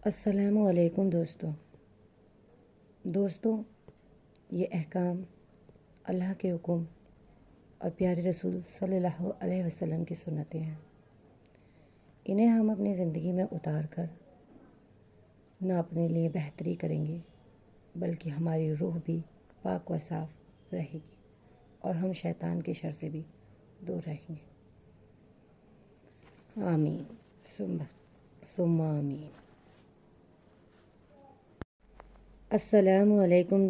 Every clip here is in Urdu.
السلام علیکم دوستوں، یہ احکام اللہ کے حکم اور پیارے رسول صلی اللہ علیہ وسلم کی سنتیں ہیں۔ انہیں ہم اپنی زندگی میں اتار کر نہ اپنے لیے بہتری کریں گے بلکہ ہماری روح بھی پاک و صاف رہے گی اور ہم شیطان کے شر سے بھی دور رہیں گے۔ آمین ثم آمین۔ السلام علیکم۔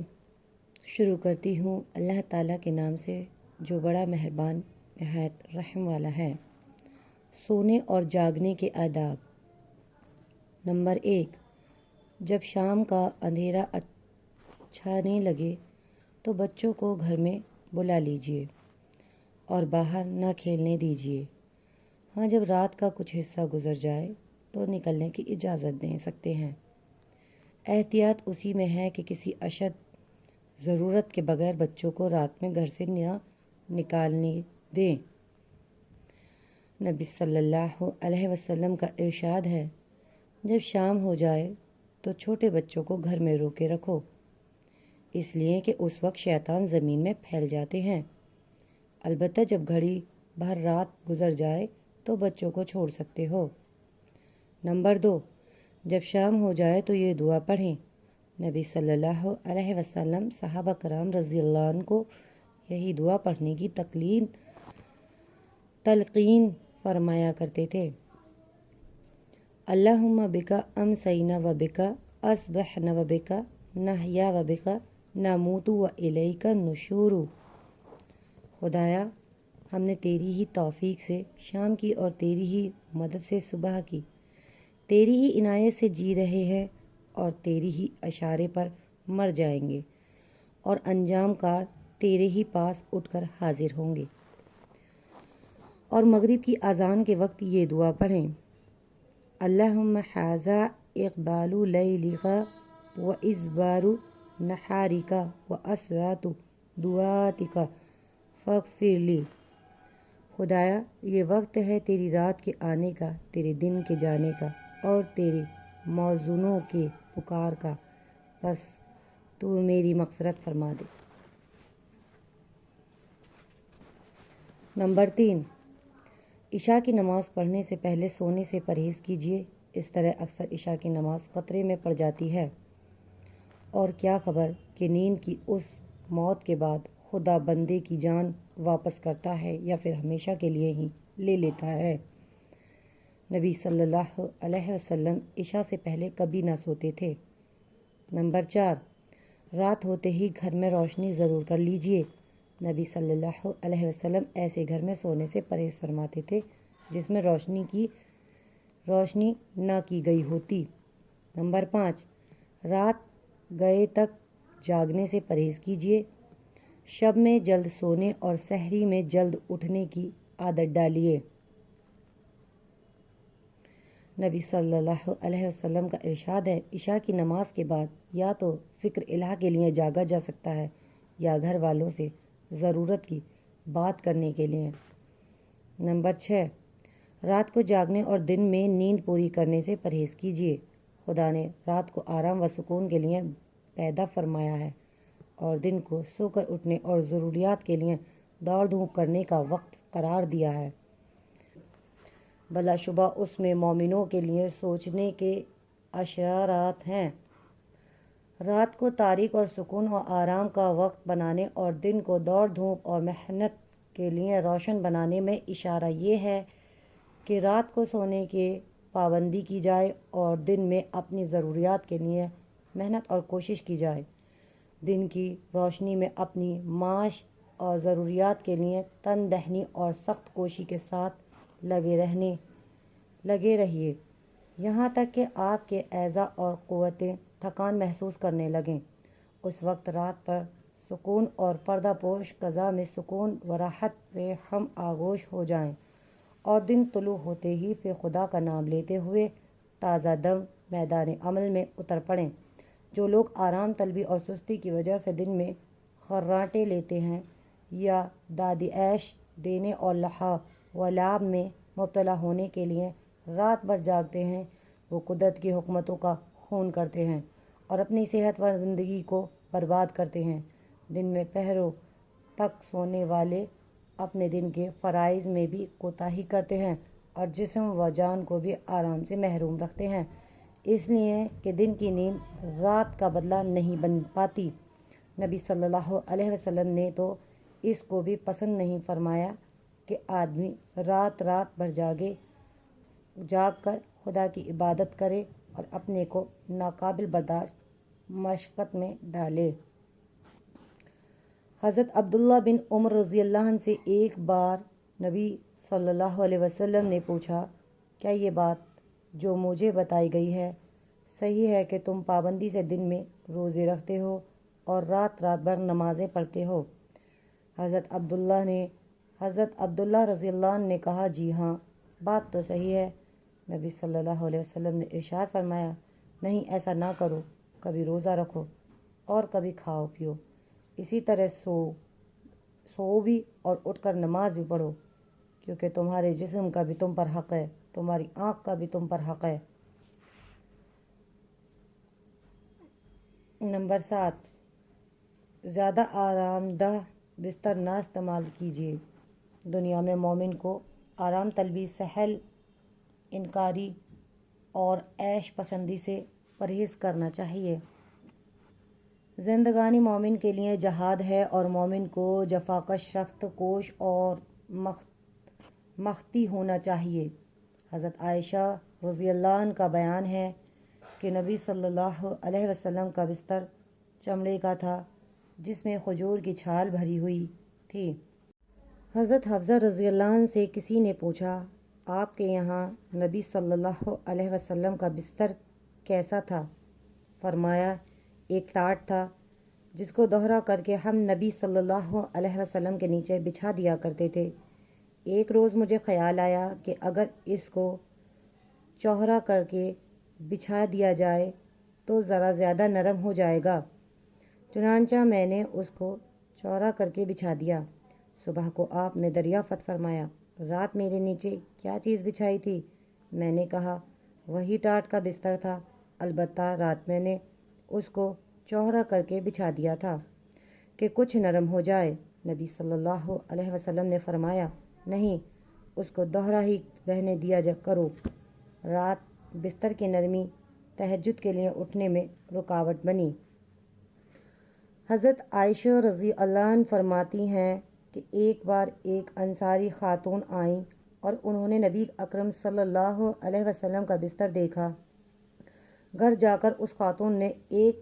شروع کرتی ہوں اللہ تعالیٰ کے نام سے جو بڑا مہربان نہایت رحم والا ہے۔ سونے اور جاگنے کے آداب۔ نمبر 1، جب شام کا اندھیرا چھانے لگے تو بچوں کو گھر میں بلا لیجیے اور باہر نہ کھیلنے دیجیے۔ ہاں، جب رات کا کچھ حصہ گزر جائے تو نکلنے کی اجازت دے سکتے ہیں۔ احتیاط اسی میں ہے کہ کسی اشد ضرورت کے بغیر بچوں کو رات میں گھر سے نہ نکالنے دیں۔ نبی صلی اللہ علیہ وسلم کا ارشاد ہے، جب شام ہو جائے تو چھوٹے بچوں کو گھر میں روکے رکھو، اس لیے کہ اس وقت شیطان زمین میں پھیل جاتے ہیں۔ البتہ جب گھڑی بھر رات گزر جائے تو بچوں کو چھوڑ سکتے ہو۔ نمبر 2، جب شام ہو جائے تو یہ دعا پڑھیں۔ نبی صلی اللہ علیہ وسلم صحابہ کرام رضی اللہ عنہ کو یہی دعا پڑھنے کی تلقین فرمایا کرتے تھے۔ اللہم بکا امسینا و بکا اصبحنا و بکا نحیا و بکا نموت و الیک النشور۔ خدایا، ہم نے تیری ہی توفیق سے شام کی اور تیری ہی مدد سے صبح کی، تیری ہی عنایت سے جی رہے ہیں اور تیری ہی اشارے پر مر جائیں گے اور انجام کار تیرے ہی پاس اٹھ کر حاضر ہوں گے۔ اور مغرب کی اذان کے وقت یہ دعا پڑھیں۔ اللہم ھذا اقبال لیلک و ادبار نہارک و اصوات دعواتک فاغفر لی۔ خدایا، یہ وقت ہے تیری رات کے آنے کا، تیرے دن کے جانے کا اور تیرے موذنوں کے پکار کا، بس تو میری مغفرت فرما دے۔ نمبر 3، عشاء کی نماز پڑھنے سے پہلے سونے سے پرہیز کیجیے۔ اس طرح اکثر عشاء کی نماز خطرے میں پڑ جاتی ہے، اور کیا خبر کہ نیند کی اس موت کے بعد خدا بندے کی جان واپس کرتا ہے یا پھر ہمیشہ کے لیے ہی لے لیتا ہے۔ نبی صلی اللہ علیہ وسلم عشاء سے پہلے کبھی نہ سوتے تھے۔ نمبر 4، رات ہوتے ہی گھر میں روشنی ضرور کر لیجیے۔ نبی صلی اللہ علیہ وسلم ایسے گھر میں سونے سے پرہیز فرماتے تھے جس میں روشنی نہ کی گئی ہوتی۔ نمبر 5، رات گئے تک جاگنے سے پرہیز کیجیے۔ شب میں جلد سونے اور سحری میں جلد اٹھنے کی عادت ڈالیے۔ نبی صلی اللہ علیہ وسلم کا ارشاد ہے، عشاء کی نماز کے بعد یا تو ذکر الہ کے لیے جاگا جا سکتا ہے یا گھر والوں سے ضرورت کی بات کرنے کے لیے۔ نمبر 6، رات کو جاگنے اور دن میں نیند پوری کرنے سے پرہیز کیجیے۔ خدا نے رات کو آرام و سکون کے لیے پیدا فرمایا ہے اور دن کو سو کر اٹھنے اور ضروریات کے لیے دوڑ دھوپ کرنے کا وقت قرار دیا ہے۔ بلا شبہ اس میں مومنوں کے لیے سوچنے کے اشارات ہیں۔ رات کو تاریک اور سکون و آرام کا وقت بنانے اور دن کو دوڑ دھوپ اور محنت کے لیے روشن بنانے میں اشارہ یہ ہے کہ رات کو سونے کی پابندی کی جائے اور دن میں اپنی ضروریات کے لیے محنت اور کوشش کی جائے۔ دن کی روشنی میں اپنی معاش اور ضروریات کے لیے تن دہنی اور سخت کوشی کے ساتھ لگے رہیے، یہاں تک کہ آپ کے اعضاء اور قوتیں تھکان محسوس کرنے لگیں۔ اس وقت رات پر سکون اور پردہ پوش قضاء میں سکون و راحت سے ہم آغوش ہو جائیں اور دن طلوع ہوتے ہی پھر خدا کا نام لیتے ہوئے تازہ دم میدان عمل میں اتر پڑیں۔ جو لوگ آرام طلبی اور سستی کی وجہ سے دن میں خراٹے لیتے ہیں یا داد عیش دینے اور لہو و لعب میں مبتلا ہونے کے لیے رات بھر جاگتے ہیں، وہ قدرت کی حکمتوں کا خون کرتے ہیں اور اپنی صحت و زندگی کو برباد کرتے ہیں۔ دن میں پہروں تک سونے والے اپنے دن کے فرائض میں بھی کوتاہی کرتے ہیں اور جسم و جان کو بھی آرام سے محروم رکھتے ہیں، اس لیے کہ دن کی نیند رات کا بدلہ نہیں بن پاتی۔ نبی صلی اللہ علیہ وسلم نے تو اس کو بھی پسند نہیں فرمایا کہ آدمی رات بھر جاگ کر خدا کی عبادت کرے اور اپنے کو ناقابل برداشت مشقت میں ڈالے۔ حضرت عبداللہ بن عمر رضی اللہ عنہ سے ایک بار نبی صلی اللہ علیہ وسلم نے پوچھا، کیا یہ بات جو مجھے بتائی گئی ہے صحیح ہے کہ تم پابندی سے دن میں روزے رکھتے ہو اور رات بھر نمازیں پڑھتے ہو؟ حضرت عبداللہ رضی اللہ عنہ نے کہا، جی ہاں، بات تو صحیح ہے۔ نبی صلی اللہ علیہ وسلم نے ارشاد فرمایا، نہیں، ایسا نہ کرو، کبھی روزہ رکھو اور کبھی کھاؤ پیو، اسی طرح سو بھی اور اٹھ کر نماز بھی پڑھو، کیونکہ تمہارے جسم کا بھی تم پر حق ہے، تمہاری آنکھ کا بھی تم پر حق ہے۔ نمبر 7، زیادہ آرام دہ بستر نہ استعمال کیجیے۔ دنیا میں مومن کو آرام طلبی، سہل انکاری اور عیش پسندی سے پرہیز کرنا چاہیے۔ زندگانی مومن کے لیے جہاد ہے اور مومن کو جفاکش، سخت کوش اور مختی ہونا چاہیے۔ حضرت عائشہ رضی اللہ عنہ کا بیان ہے کہ نبی صلی اللہ علیہ وسلم کا بستر چمڑے کا تھا جس میں کھجور کی چھال بھری ہوئی تھی۔ حضرت حفصہ رضی اللہ عنہ سے کسی نے پوچھا، آپ کے یہاں نبی صلی اللہ علیہ وسلم کا بستر کیسا تھا؟ فرمایا، ایک ٹاٹ تھا جس کو دوہرا کر کے ہم نبی صلی اللہ علیہ وسلم کے نیچے بچھا دیا کرتے تھے۔ ایک روز مجھے خیال آیا کہ اگر اس کو چوہرا کر کے بچھا دیا جائے تو ذرا زیادہ نرم ہو جائے گا، چنانچہ میں نے اس کو چوڑا کر کے بچھا دیا۔ صبح کو آپ نے دریافت فرمایا، رات میرے نیچے کیا چیز بچھائی تھی؟ میں نے کہا، وہی ٹاٹ کا بستر تھا، البتہ رات میں نے اس کو چوڑا کر کے بچھا دیا تھا کہ کچھ نرم ہو جائے۔ نبی صلی اللہ علیہ وسلم نے فرمایا، نہیں، اس کو دوہرا ہی رہنے دیا کرو۔ رات بستر کی نرمی تہجد کے لیے اٹھنے میں رکاوٹ بنی۔ حضرت عائشہ رضی اللہ عنہ فرماتی ہیں کہ ایک بار ایک انصاری خاتون آئیں اور انہوں نے نبی اکرم صلی اللہ علیہ وسلم کا بستر دیکھا۔ گھر جا کر اس خاتون نے ایک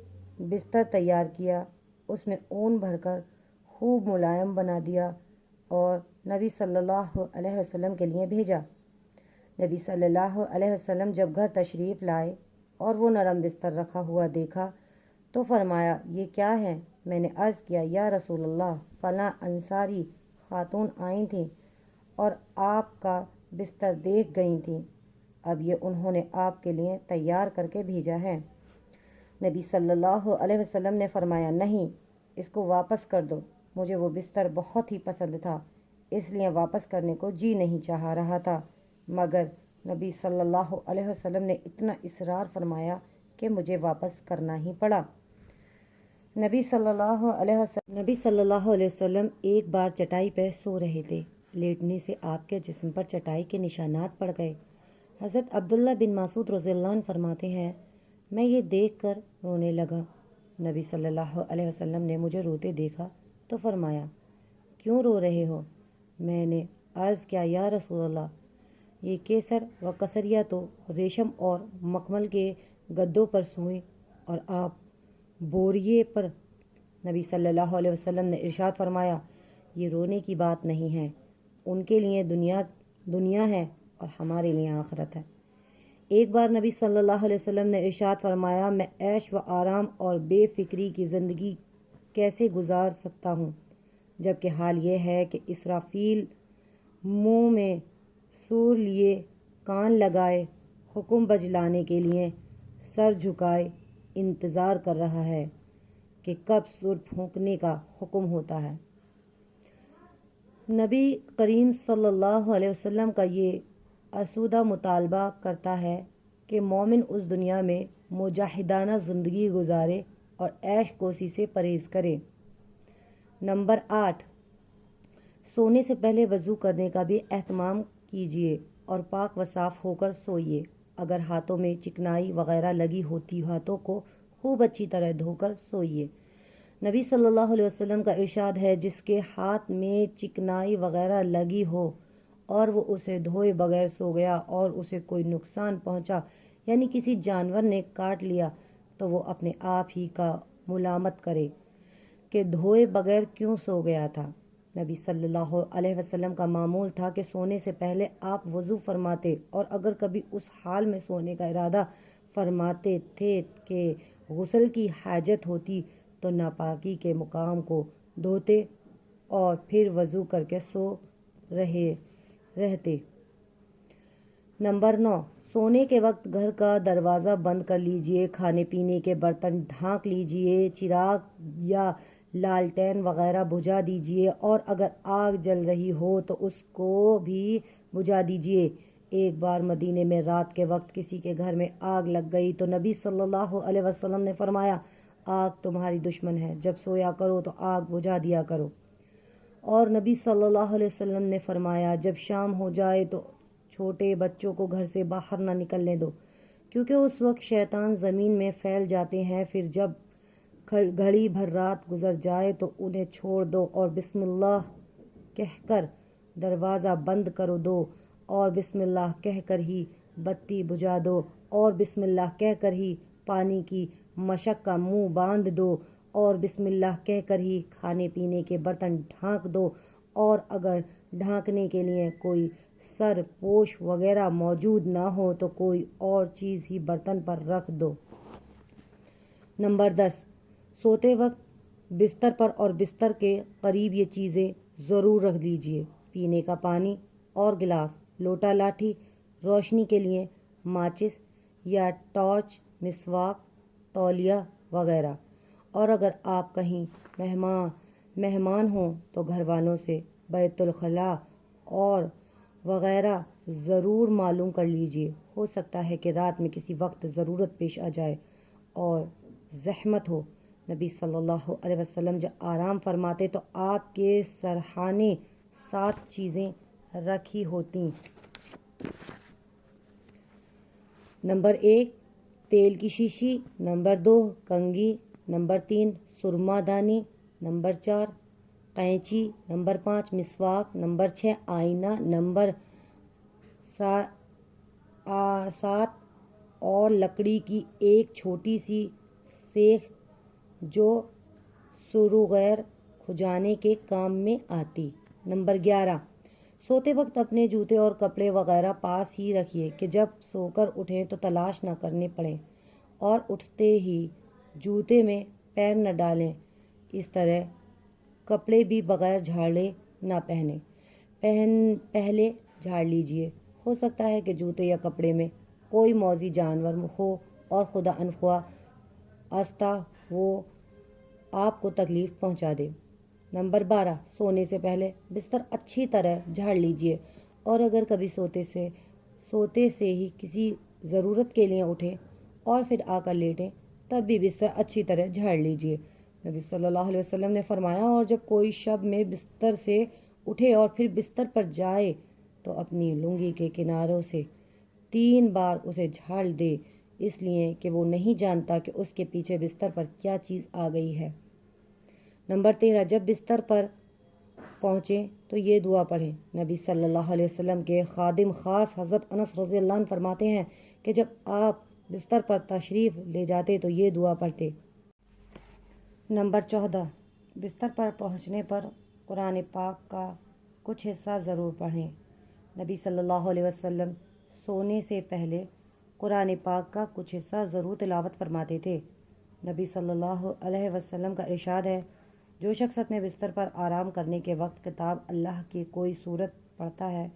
بستر تیار کیا، اس میں اون بھر کر خوب ملائم بنا دیا اور نبی صلی اللہ علیہ وسلم کے لیے بھیجا۔ نبی صلی اللہ علیہ وسلم جب گھر تشریف لائے اور وہ نرم بستر رکھا ہوا دیکھا تو فرمایا، یہ کیا ہے؟ میں نے عرض کیا، یا رسول اللہ، فلاں انصاری خاتون آئی تھیں اور آپ کا بستر دیکھ گئی تھیں، اب یہ انہوں نے آپ کے لیے تیار کر کے بھیجا ہے۔ نبی صلی اللہ علیہ وسلم نے فرمایا، نہیں، اس کو واپس کر دو، مجھے وہ بستر بہت ہی پسند تھا، اس لیے واپس کرنے کو جی نہیں چاہ رہا تھا، مگر نبی صلی اللہ علیہ وسلم نے اتنا اصرار فرمایا کہ مجھے واپس کرنا ہی پڑا۔ نبی صلی اللہ علیہ وسلم ایک بار چٹائی پہ سو رہے تھے، لیٹنے سے آپ کے جسم پر چٹائی کے نشانات پڑ گئے۔ حضرت عبداللہ بن مسعود رضی اللہ عنہ فرماتے ہیں، میں یہ دیکھ کر رونے لگا۔ نبی صلی اللہ علیہ وسلم نے مجھے روتے دیکھا تو فرمایا، کیوں رو رہے ہو؟ میں نے عرض کیا، یا رسول اللہ، یہ کیسر و کسریا تو ریشم اور مخمل کے گدوں پر سوئیں اور آپ بوریے پر۔ نبی صلی اللہ علیہ وسلم نے ارشاد فرمایا، یہ رونے کی بات نہیں ہے، ان کے لیے دنیا ہے اور ہمارے لیے آخرت ہے۔ ایک بار نبی صلی اللہ علیہ وسلم نے ارشاد فرمایا، میں عیش و آرام اور بے فکری کی زندگی کیسے گزار سکتا ہوں، جبکہ حال یہ ہے کہ اسرافیل منہ میں سور لیے، کان لگائے، حکم بجلانے کے لیے سر جھکائے انتظار کر رہا ہے کہ کب سور پھونکنے کا حکم ہوتا ہے۔ نبی کریم صلی اللہ علیہ وسلم کا یہ آسودہ مطالبہ کرتا ہے کہ مومن اس دنیا میں مجاہدانہ زندگی گزارے اور عیش کوشی سے پرہیز کرے۔ نمبر 8، سونے سے پہلے وضو کرنے کا بھی اہتمام کیجیے اور پاک و صاف ہو کر سوئیے۔ اگر ہاتھوں میں چکنائی وغیرہ لگی ہوتی ہاتھوں کو خوب اچھی طرح دھو کر سوئیے۔ نبی صلی اللہ علیہ وسلم کا ارشاد ہے، جس کے ہاتھ میں چکنائی وغیرہ لگی ہو اور وہ اسے دھوئے بغیر سو گیا اور اسے کوئی نقصان پہنچا یعنی کسی جانور نے کاٹ لیا تو وہ اپنے آپ ہی کا ملامت کرے کہ دھوئے بغیر کیوں سو گیا تھا۔ نبی صلی اللہ علیہ وسلم کا معمول تھا کہ سونے سے پہلے آپ وضو فرماتے اور اگر کبھی اس حال میں سونے کا ارادہ فرماتے تھے کہ غسل کی حاجت ہوتی تو ناپاکی کے مقام کو دھوتے اور پھر وضو کر کے سو رہتے۔ نمبر 9، سونے کے وقت گھر کا دروازہ بند کر لیجئے، کھانے پینے کے برتن ڈھانک لیجئے، چراغ یا لالٹین وغیرہ بجھا دیجئے اور اگر آگ جل رہی ہو تو اس کو بھی بجھا دیجئے۔ ایک بار مدینے میں رات کے وقت کسی کے گھر میں آگ لگ گئی تو نبی صلی اللہ علیہ وسلم نے فرمایا، آگ تمہاری دشمن ہے، جب سویا کرو تو آگ بجھا دیا کرو۔ اور نبی صلی اللہ علیہ وسلم نے فرمایا، جب شام ہو جائے تو چھوٹے بچوں کو گھر سے باہر نہ نکلنے دو، کیونکہ اس وقت شیطان زمین میں پھیل جاتے ہیں، پھر جب گھڑی بھر رات گزر جائے تو انہیں چھوڑ دو اور بسم اللہ کہہ کر دروازہ بند کر دو اور بسم اللہ کہہ کر ہی بتی بجھا دو اور بسم اللہ کہہ کر ہی پانی کی مشک کا منہ باندھ دو اور بسم اللہ کہہ کر ہی کھانے پینے کے برتن ڈھانک دو اور اگر ڈھانکنے کے لیے کوئی سر پوش وغیرہ موجود نہ ہو تو کوئی اور چیز ہی برتن پر رکھ دو۔ نمبر 10، سوتے وقت بستر پر اور بستر کے قریب یہ چیزیں ضرور رکھ دیجیے: پینے کا پانی اور گلاس، لوٹا لاٹھی، روشنی کے لیے ماچس یا ٹارچ، مسواک، تولیہ وغیرہ۔ اور اگر آپ کہیں مہمان ہوں تو گھر والوں سے بیت الخلاء اور وغیرہ ضرور معلوم کر لیجیے، ہو سکتا ہے کہ رات میں کسی وقت ضرورت پیش آ جائے اور زحمت ہو۔ نبی صلی اللہ علیہ وسلم جب آرام فرماتے تو آپ کے سرہانے 7 چیزیں رکھی ہوتی۔ نمبر 1، تیل کی شیشی، نمبر 2، کنگھی، نمبر 3، سرما دانی، نمبر 4، قینچی، نمبر 5، مسواک، نمبر 6، آئینہ، نمبر 7 اور لکڑی کی ایک چھوٹی سی سیخ جو سروغیر کھجانے کے کام میں آتی۔ نمبر 11، سوتے وقت اپنے جوتے اور کپڑے وغیرہ پاس ہی رکھیے کہ جب سو کر اٹھیں تو تلاش نہ کرنے پڑیں اور اٹھتے ہی جوتے میں پیر نہ ڈالیں۔ اس طرح کپڑے بھی بغیر جھاڑے نہ پہلے جھاڑ لیجئے، ہو سکتا ہے کہ جوتے یا کپڑے میں کوئی موذی جانور ہو اور خدا نخواہ آستہ وہ آپ کو تکلیف پہنچا دے۔ نمبر 12، سونے سے پہلے بستر اچھی طرح جھاڑ لیجئے اور اگر کبھی سوتے سے ہی کسی ضرورت کے لیے اٹھیں اور پھر آ کر لیٹیں تب بھی بستر اچھی طرح جھاڑ لیجئے۔ نبی صلی اللہ علیہ وسلم نے فرمایا، اور جب کوئی شب میں بستر سے اٹھے اور پھر بستر پر جائے تو اپنی لنگی کے کناروں سے 3 بار اسے جھاڑ دے، اس لیے کہ وہ نہیں جانتا کہ اس کے پیچھے بستر پر کیا چیز آ گئی ہے۔ نمبر 13، جب بستر پر پہنچیں تو یہ دعا پڑھیں۔ نبی صلی اللہ علیہ وسلم کے خادم خاص حضرت انس رضی اللہ عنہ فرماتے ہیں کہ جب آپ بستر پر تشریف لے جاتے تو یہ دعا پڑھتے۔ نمبر 14، بستر پر پہنچنے پر قرآن پاک کا کچھ حصہ ضرور پڑھیں۔ نبی صلی اللہ علیہ وسلم سونے سے پہلے قرآن پاک کا کچھ حصہ ضرور تلاوت فرماتے تھے۔ نبی صلی اللہ علیہ وسلم کا ارشاد ہے، جو شخص اپنے بستر پر آرام کرنے کے وقت کتاب اللہ کی کوئی سورت پڑھتا ہے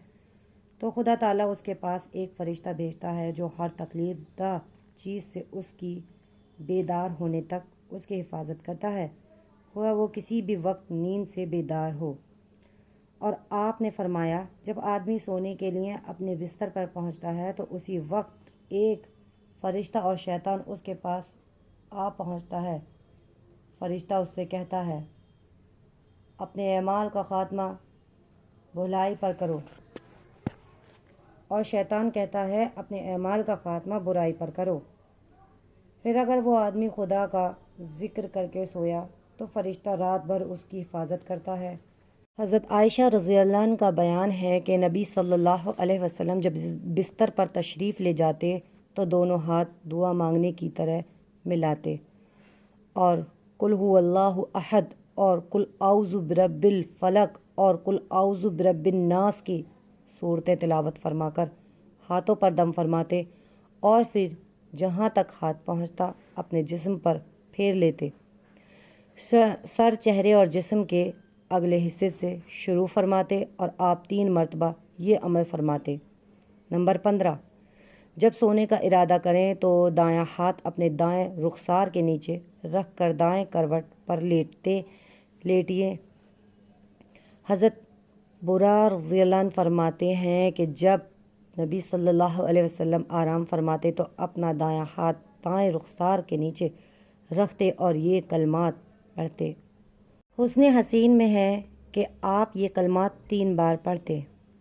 تو خدا تعالیٰ اس کے پاس ایک فرشتہ بھیجتا ہے جو ہر تکلیف دہ چیز سے اس کی بیدار ہونے تک اس کی حفاظت کرتا ہے، خواہ وہ کسی بھی وقت نیند سے بیدار ہو۔ اور آپ نے فرمایا، جب آدمی سونے کے لیے اپنے بستر پر پہنچتا ہے تو اسی وقت ایک فرشتہ اور شیطان اس کے پاس آ پہنچتا ہے۔ فرشتہ اس سے کہتا ہے اپنے اعمال کا خاتمہ بھلائی پر کرو، اور شیطان کہتا ہے اپنے اعمال کا خاتمہ برائی پر کرو۔ پھر اگر وہ آدمی خدا کا ذکر کر کے سویا تو فرشتہ رات بھر اس کی حفاظت کرتا ہے۔ حضرت عائشہ رضی اللہ عنہ کا بیان ہے کہ نبی صلی اللہ علیہ وسلم جب بستر پر تشریف لے جاتے تو دونوں ہاتھ دعا مانگنے کی طرح ملاتے اور قل هو اللہ احد اور قل اعوذ برب الفلق اور قل اعوذ برب الناس کی صورتیں تلاوت فرما کر ہاتھوں پر دم فرماتے، اور پھر جہاں تک ہاتھ پہنچتا اپنے جسم پر پھیر لیتے۔ سر، چہرے اور جسم کے اگلے حصے سے شروع فرماتے اور آپ 3 مرتبہ یہ عمل فرماتے۔ نمبر 15، جب سونے کا ارادہ کریں تو دایاں ہاتھ اپنے دائیں رخسار کے نیچے رکھ کر دائیں کروٹ پر لیٹیے۔ حضرت برا رضی اللہ عنہ فرماتے ہیں کہ جب نبی صلی اللہ علیہ وسلم آرام فرماتے تو اپنا دایاں ہاتھ دائیں رخسار کے نیچے رکھتے اور یہ کلمات پڑھتے۔ حسن حسین میں ہے کہ آپ یہ کلمات 3 بار پڑھتے۔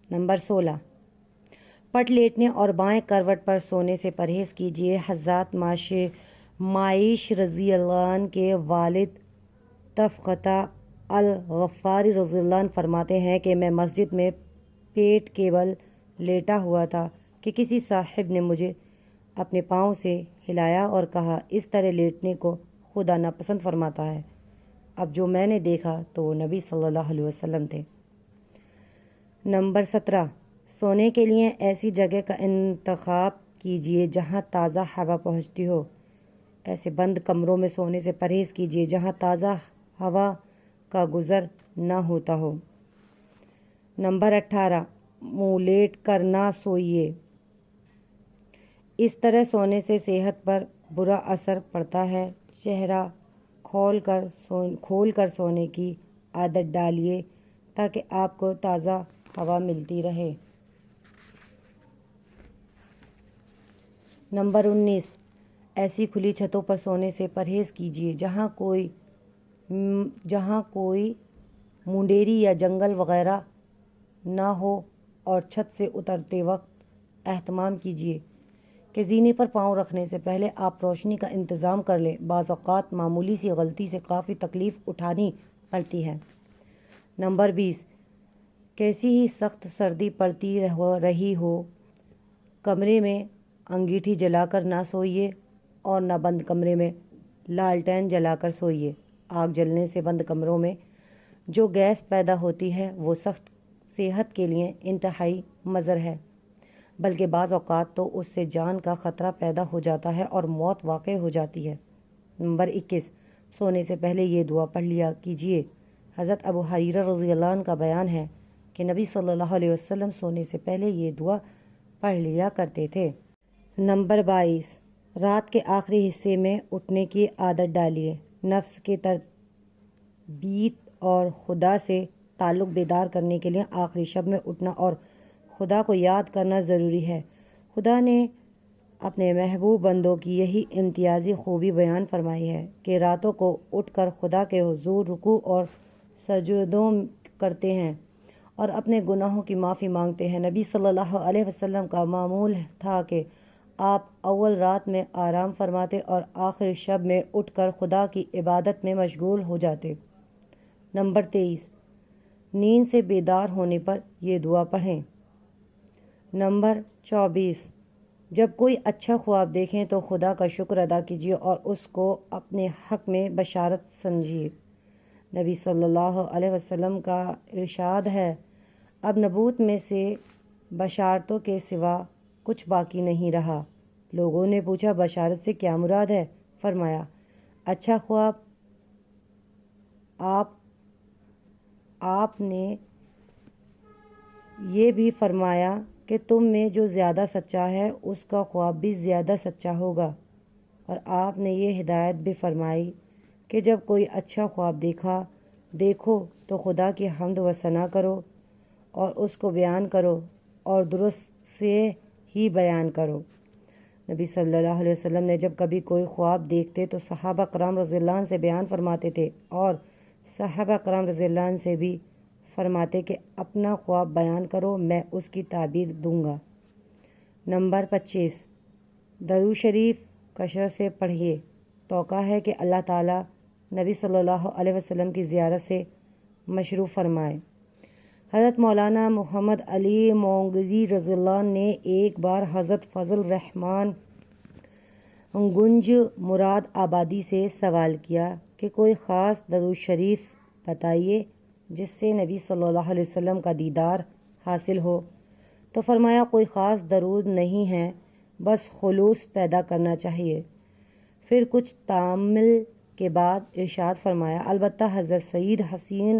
نمبر 16، پٹ لیٹنے اور بائیں کروٹ پر سونے سے پرہیز کیجیے۔ حضرت معیش رضی اللہ عنہ کے والد طفقہ الغفاری رضی اللہ عنہ فرماتے ہیں کہ میں مسجد میں پیٹ کے بل لیٹا ہوا تھا کہ کسی صاحب نے مجھے اپنے پاؤں سے ہلایا اور کہا اس طرح لیٹنے کو خدا ناپسند فرماتا ہے۔ اب جو میں نے دیکھا تو وہ نبی صلی اللہ علیہ وسلم تھے۔ نمبر 17، سونے کے لیے ایسی جگہ کا انتخاب کیجیے جہاں تازہ ہوا پہنچتی ہو۔ ایسے بند کمروں میں سونے سے پرہیز کیجیے جہاں تازہ ہوا کا گزر نہ ہوتا ہو۔ نمبر 18، منہ لیٹ کر نہ سوئیے۔ اس طرح سونے سے صحت پر برا اثر پڑتا ہے۔ چہرہ کھول کر سونے کی عادت ڈالیے تاکہ آپ کو تازہ ہوا ملتی رہے۔ نمبر 19، ایسی کھلی چھتوں پر سونے سے پرہیز کیجیے جہاں کوئی مونڈیری یا جنگل وغیرہ نہ ہو، اور چھت سے اترتے وقت اہتمام کیجیے کہ زینے پر پاؤں رکھنے سے پہلے آپ روشنی کا انتظام کر لیں۔ بعض اوقات معمولی سی غلطی سے کافی تکلیف اٹھانی پڑتی ہے۔ نمبر 20، کیسی ہی سخت سردی پڑتی رہی ہو، کمرے میں انگیٹھی جلا کر نہ سوئیے اور نہ بند کمرے میں لالٹین جلا کر سوئیے۔ آگ جلنے سے بند کمروں میں جو گیس پیدا ہوتی ہے وہ سخت صحت کے لیے انتہائی مضر ہے، بلکہ بعض اوقات تو اس سے جان کا خطرہ پیدا ہو جاتا ہے اور موت واقع ہو جاتی ہے۔ نمبر 21، سونے سے پہلے یہ دعا پڑھ لیا کیجیے۔ حضرت ابو ہریرہ رضی اللہ عنہ کا بیان ہے کہ نبی صلی اللہ علیہ وسلم سونے سے پہلے یہ دعا پڑھ لیا کرتے تھے۔ نمبر 22، رات کے آخری حصے میں اٹھنے کی عادت ڈالیے۔ نفس کے تربیت اور خدا سے تعلق بیدار کرنے کے لیے آخری شب میں اٹھنا اور خدا کو یاد کرنا ضروری ہے۔ خدا نے اپنے محبوب بندوں کی یہی امتیازی خوبی بیان فرمائی ہے کہ راتوں کو اٹھ کر خدا کے حضور رکوع اور سجدوں کرتے ہیں اور اپنے گناہوں کی معافی مانگتے ہیں۔ نبی صلی اللہ علیہ وسلم کا معمول تھا کہ آپ اول رات میں آرام فرماتے اور آخر شب میں اٹھ کر خدا کی عبادت میں مشغول ہو جاتے۔ نمبر 23، نیند سے بیدار ہونے پر یہ دعا پڑھیں۔ نمبر 24، جب کوئی اچھا خواب دیکھیں تو خدا کا شکر ادا کیجیے اور اس کو اپنے حق میں بشارت سمجھیے۔ نبی صلی اللہ علیہ وسلم کا ارشاد ہے، اب نبوت میں سے بشارتوں کے سوا کچھ باقی نہیں رہا۔ لوگوں نے پوچھا بشارت سے کیا مراد ہے؟ فرمایا اچھا خواب۔ آپ نے یہ بھی فرمایا کہ تم میں جو زیادہ سچا ہے اس کا خواب بھی زیادہ سچا ہوگا، اور آپ نے یہ ہدایت بھی فرمائی کہ جب کوئی اچھا خواب دیکھو تو خدا کی حمد و ثنا کرو اور اس کو بیان کرو اور درست سے ہی بیان کرو۔ نبی صلی اللہ علیہ وسلم نے جب کبھی کوئی خواب دیکھتے تو صحابہ کرام رضی اللہ عنہ سے بیان فرماتے تھے، اور صحابہ کرام رضی اللہ عنہ سے بھی فرماتے کہ اپنا خواب بیان کرو، میں اس کی تعبیر دوں گا۔ نمبر 25، درود شریف کثرت سے پڑھیے۔ توقع ہے کہ اللہ تعالیٰ نبی صلی اللہ علیہ وسلم کی زیارت سے مشروف فرمائے۔ حضرت مولانا محمد علی مونگزی رضی اللہ عنہ نے ایک بار حضرت فضل الرحمن گنج مراد آبادی سے سوال کیا کہ کوئی خاص درود شریف بتائیے جس سے نبی صلی اللہ علیہ وسلم کا دیدار حاصل ہو، تو فرمایا کوئی خاص درود نہیں ہے، بس خلوص پیدا کرنا چاہیے۔ پھر کچھ تأمل کے بعد ارشاد فرمایا، البتہ حضرت سید حسین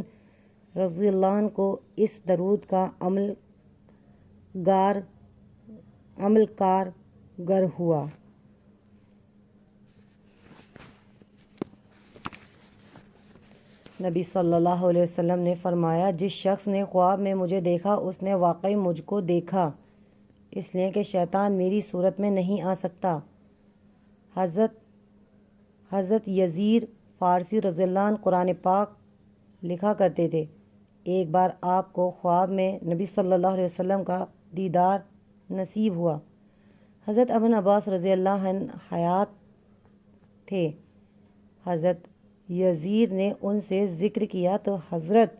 رضی اللہ عنہ کو اس درود کا عمل کارگر ہوا۔ نبی صلی اللہ علیہ وسلم نے فرمایا، جس شخص نے خواب میں مجھے دیکھا اس نے واقعی مجھ کو دیکھا، اس لیے کہ شیطان میری صورت میں نہیں آ سکتا۔ حضرت یزید فارسی رضی اللہ عنہ قرآن پاک لکھا کرتے تھے۔ ایک بار آپ کو خواب میں نبی صلی اللہ علیہ وسلم کا دیدار نصیب ہوا۔ حضرت ابن عباس رضی اللہ عنہ حیات تھے۔ حضرت یزید نے ان سے ذکر کیا تو حضرت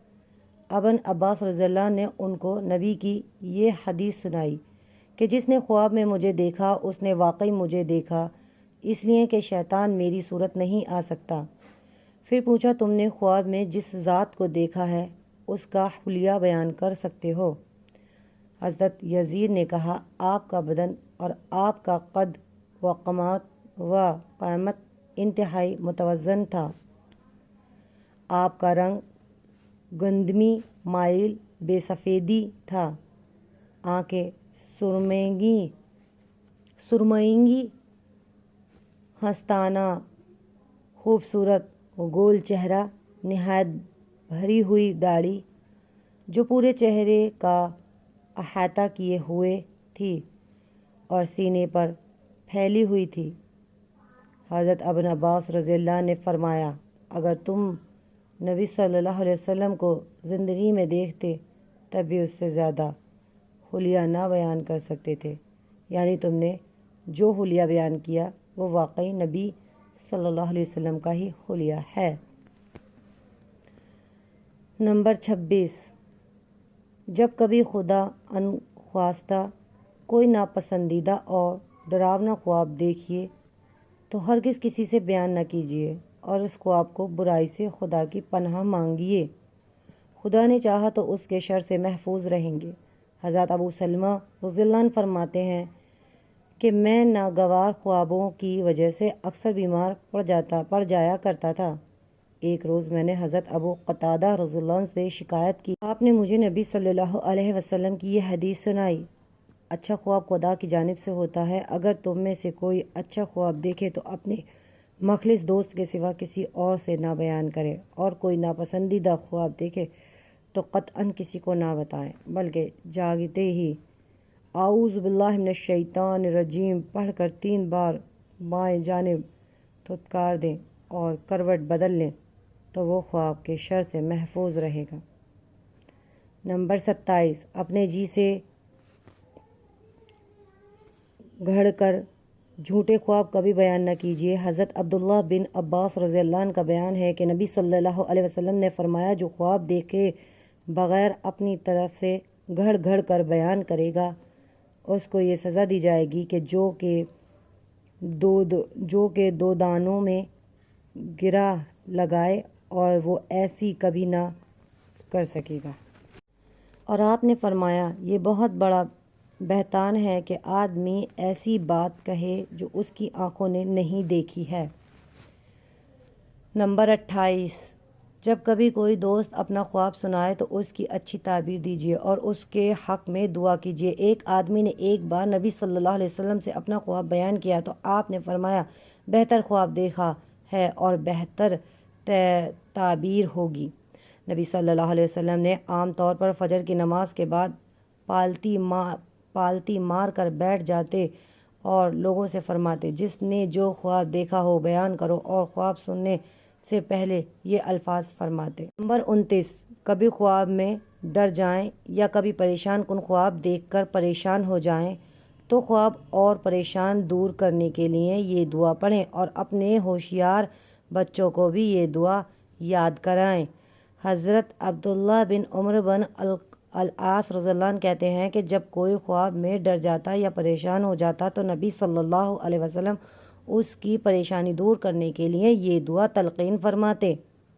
ابن عباس رضی اللہ عنہ نے ان کو نبی کی یہ حدیث سنائی کہ جس نے خواب میں مجھے دیکھا اس نے واقعی مجھے دیکھا، اس لیے کہ شیطان میری صورت نہیں آ سکتا۔ پھر پوچھا، تم نے خواب میں جس ذات کو دیکھا ہے اس کا حلیہ بیان کر سکتے ہو؟ حضرت یزید نے کہا، آپ کا بدن اور آپ کا قد و قامت انتہائی متوازن تھا۔ آپ کا رنگ گندمی مائل بے سفیدی تھا، آنکھیں سرمئی ہستانہ خوبصورت گول چہرہ، نہایت بھری ہوئی داڑھی جو پورے چہرے کا احاطہ کیے ہوئے تھی اور سینے پر پھیلی ہوئی تھی۔ حضرت ابن عباس رضی اللہ عنہ نے فرمایا، اگر تم نبی صلی اللہ علیہ وسلم کو زندگی میں دیکھتے تب بھی اس سے زیادہ حلیہ نہ بیان کر سکتے تھے، یعنی تم نے جو حلیہ بیان کیا وہ واقعی نبی صلی اللہ علیہ وسلم کا ہی حلیہ ہے۔ نمبر 26، جب کبھی خدا نخواستہ کوئی ناپسندیدہ اور ڈراونا خواب دیکھیے تو ہرگز کسی سے بیان نہ کیجیے اور اس خواب کو برائی سے خدا کی پناہ مانگیے، خدا نے چاہا تو اس کے شر سے محفوظ رہیں گے۔ حضرت ابو سلمہ رضی اللہ عنہ فرماتے ہیں کہ میں ناگوار خوابوں کی وجہ سے اکثر بیمار پڑ جایا کرتا تھا۔ ایک روز میں نے حضرت ابو قتادہ رضی اللہ عنہ سے شکایت کی، آپ نے مجھے نبی صلی اللہ علیہ وسلم کی یہ حدیث سنائی، اچھا خواب خدا کی جانب سے ہوتا ہے، اگر تم میں سے کوئی اچھا خواب دیکھے تو اپنے مخلص دوست کے سوا کسی اور سے نہ بیان کرے، اور کوئی ناپسندیدہ خواب دیکھے تو قطعاً کسی کو نہ بتائیں، بلکہ جاگتے ہی اعوذ باللہ من الشیطان الرجیم پڑھ کر 3 بار بائیں جانب دھتکار دیں اور کروٹ بدل لیں تو وہ خواب کے شر سے محفوظ رہے گا۔ نمبر 27، اپنے جی سے گھڑ کر جھوٹے خواب کبھی بیان نہ کیجیے۔ حضرت عبداللہ بن عباس رضی اللہ عنہ کا بیان ہے کہ نبی صلی اللہ علیہ وسلم نے فرمایا، جو خواب دیکھے بغیر اپنی طرف سے گھڑ گھڑ کر بیان کرے گا اس کو یہ سزا دی جائے گی کہ جو کہ 2 دانوں میں گرہ لگائے، اور وہ ایسی کبھی نہ کر سکے گا۔ اور آپ نے فرمایا، یہ بہت بڑا بہتان ہے کہ آدمی ایسی بات کہے جو اس کی آنکھوں نے نہیں دیکھی ہے۔ نمبر 28، جب کبھی کوئی دوست اپنا خواب سنائے تو اس کی اچھی تعبیر دیجیے اور اس کے حق میں دعا کیجیے۔ ایک آدمی نے ایک بار نبی صلی اللہ علیہ وسلم سے اپنا خواب بیان کیا تو آپ نے فرمایا، بہتر خواب دیکھا ہے اور بہتر تعبیر ہوگی۔ نبی صلی اللہ علیہ وسلم نے عام طور پر فجر کی نماز کے بعد پالتی مار کر بیٹھ جاتے اور لوگوں سے فرماتے جس نے جو خواب دیکھا ہو بیان کرو، اور خواب سننے سے پہلے یہ الفاظ فرماتے۔ نمبر 29، کبھی خواب میں ڈر جائیں یا کبھی پریشان کن خواب دیکھ کر پریشان ہو جائیں تو خواب اور پریشان دور کرنے کے لیے یہ دعا پڑھیں اور اپنے ہوشیار بچوں کو بھی یہ دعا یاد کرائیں۔ حضرت عبداللہ بن عمر بن العاص رضی اللہ عنہ کہتے ہیں کہ جب کوئی خواب میں ڈر جاتا یا پریشان ہو جاتا تو نبی صلی اللہ علیہ وسلم اس کی پریشانی دور کرنے کے لیے یہ دعا تلقین فرماتے۔